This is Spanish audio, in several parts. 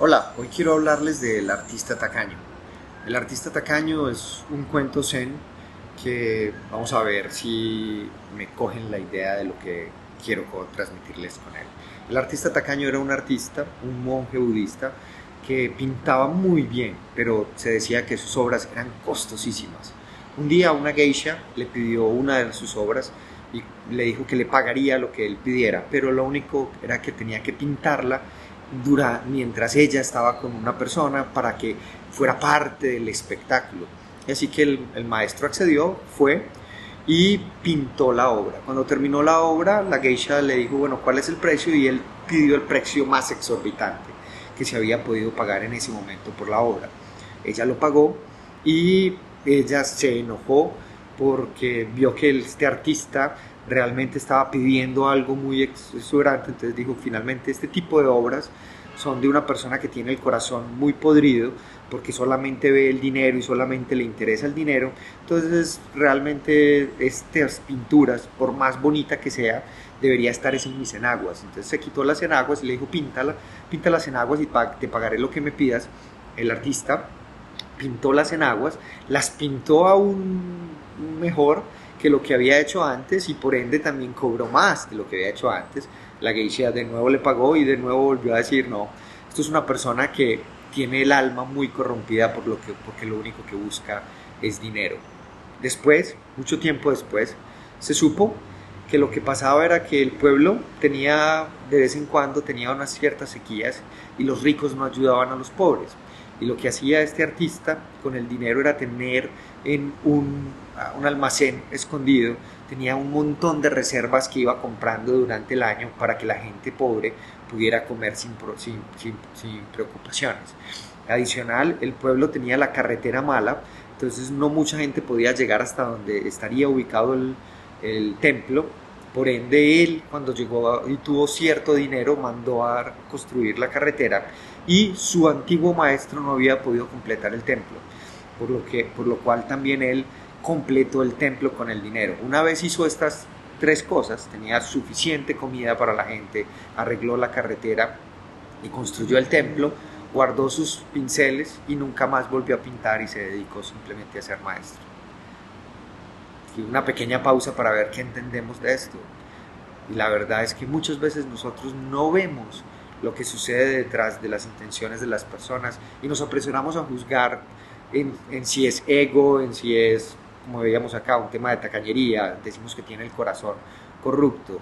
Hola, hoy quiero hablarles del artista tacaño. El artista tacaño es un cuento zen que vamos a ver si me cogen la idea de lo que quiero transmitirles con él. El artista tacaño era un artista, un monje budista que pintaba muy bien, pero se decía que sus obras eran costosísimas. Un día una geisha le pidió una de sus obras y le dijo que le pagaría lo que él pidiera, pero lo único era que tenía que pintarla mientras ella estaba con una persona para que fuera parte del espectáculo. Y así que el maestro accedió, fue y pintó la obra. Cuando terminó la obra, la geisha le dijo, bueno, ¿cuál es el precio? Y él pidió el precio más exorbitante que se había podido pagar en ese momento por la obra. Ella lo pagó y ella se enojó porque vio que este artista realmente estaba pidiendo algo muy exuberante. Entonces dijo, finalmente este tipo de obras son de una persona que tiene el corazón muy podrido porque solamente ve el dinero y solamente le interesa el dinero. Entonces realmente estas pinturas, por más bonita que sea, debería estar en mis enaguas. Entonces se quitó las enaguas y le dijo, píntala, pinta las enaguas y te pagaré lo que me pidas. El artista pintó las enaguas, las pintó aún mejor que lo que había hecho antes y por ende también cobró más de lo que había hecho antes. La geisha de nuevo le pagó y de nuevo volvió a decir, no, esto es una persona que tiene el alma muy corrompida porque lo único que busca es dinero. Después, mucho tiempo después, se supo que lo que pasaba era que el pueblo tenía, de vez en cuando, tenía unas ciertas sequías y los ricos no ayudaban a los pobres. Y lo que hacía este artista con el dinero era tener en un almacén escondido, tenía un montón de reservas que iba comprando durante el año para que la gente pobre pudiera comer sin preocupaciones. Adicional, el pueblo tenía la carretera mala, entonces no mucha gente podía llegar hasta donde estaría ubicado el templo. Por ende, él, cuando llegó y tuvo cierto dinero, mandó a construir la carretera y su antiguo maestro no había podido completar el templo, por lo cual también él completó el templo con el dinero. Una vez hizo estas tres cosas, tenía suficiente comida para la gente, arregló la carretera y construyó el templo, guardó sus pinceles y nunca más volvió a pintar y se dedicó simplemente a ser maestro. Y una pequeña pausa para ver qué entendemos de esto. Y la verdad es que muchas veces nosotros no vemos lo que sucede detrás de las intenciones de las personas y nos apresuramos a juzgar en si es ego, en si es, como veíamos acá, un tema de tacañería, decimos que tiene el corazón corrupto.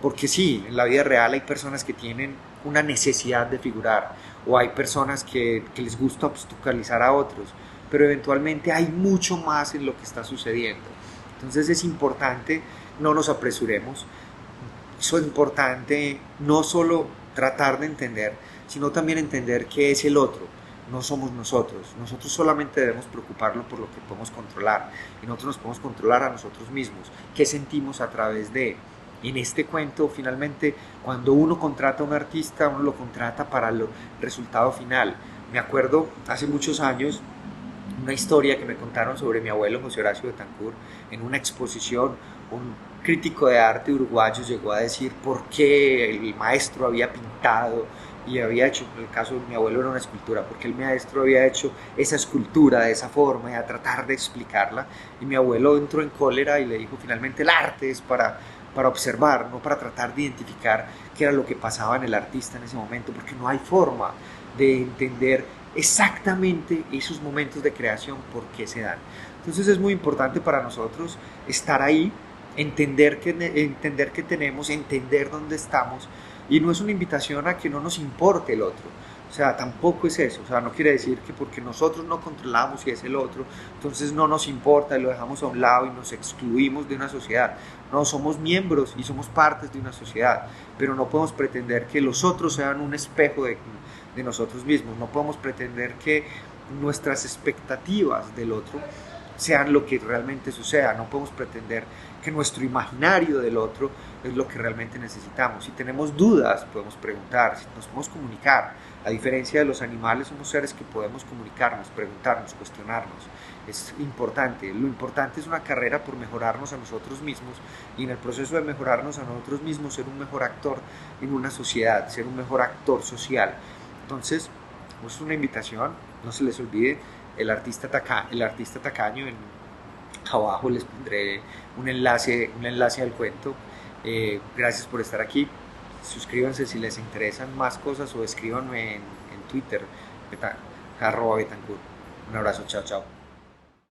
Porque sí, en la vida real hay personas que tienen una necesidad de figurar o hay personas que les gusta obstaculizar a otros, pero eventualmente hay mucho más en lo que está sucediendo. Entonces es importante, no nos apresuremos, es importante no solo tratar de entender, sino también entender qué es el otro. No somos nosotros. Nosotros solamente debemos preocuparnos por lo que podemos controlar. Y nosotros nos podemos controlar a nosotros mismos. ¿Qué sentimos a través de? En este cuento, finalmente, cuando uno contrata a un artista, uno lo contrata para el resultado final. Me acuerdo hace muchos años una historia que me contaron sobre mi abuelo José Horacio Betancourt en una exposición. Un crítico de arte uruguayo llegó a decir por qué el maestro había pintado y había hecho, en el caso de mi abuelo era una escultura, porque el maestro había hecho esa escultura de esa forma y a tratar de explicarla, y mi abuelo entró en cólera y le dijo, finalmente el arte es para observar, no para tratar de identificar qué era lo que pasaba en el artista en ese momento, porque no hay forma de entender exactamente esos momentos de creación por qué se dan. Entonces es muy importante para nosotros estar ahí, entender que tenemos, entender dónde estamos, y no es una invitación a que no nos importe el otro. O sea, tampoco es eso. O sea, no quiere decir que porque nosotros no controlamos si es el otro, entonces no nos importa y lo dejamos a un lado y nos excluimos de una sociedad. No, somos miembros y somos partes de una sociedad, pero no podemos pretender que los otros sean un espejo de nosotros mismos. No podemos pretender que nuestras expectativas del otro sean lo que realmente suceda. No podemos pretender que nuestro imaginario del otro es lo que realmente necesitamos. Si tenemos dudas, podemos preguntar, si nos podemos comunicar. A diferencia de los animales, somos seres que podemos comunicarnos, preguntarnos, cuestionarnos. Es importante. Lo importante es una carrera por mejorarnos a nosotros mismos y en el proceso de mejorarnos a nosotros mismos ser un mejor actor en una sociedad, ser un mejor actor social. Entonces, es una invitación, no se les olvide, el artista tacaño, abajo les pondré un enlace al cuento. Gracias por estar aquí, suscríbanse si les interesan más cosas o escríbanme en Twitter, @Betancourt. Un abrazo, chao, chao.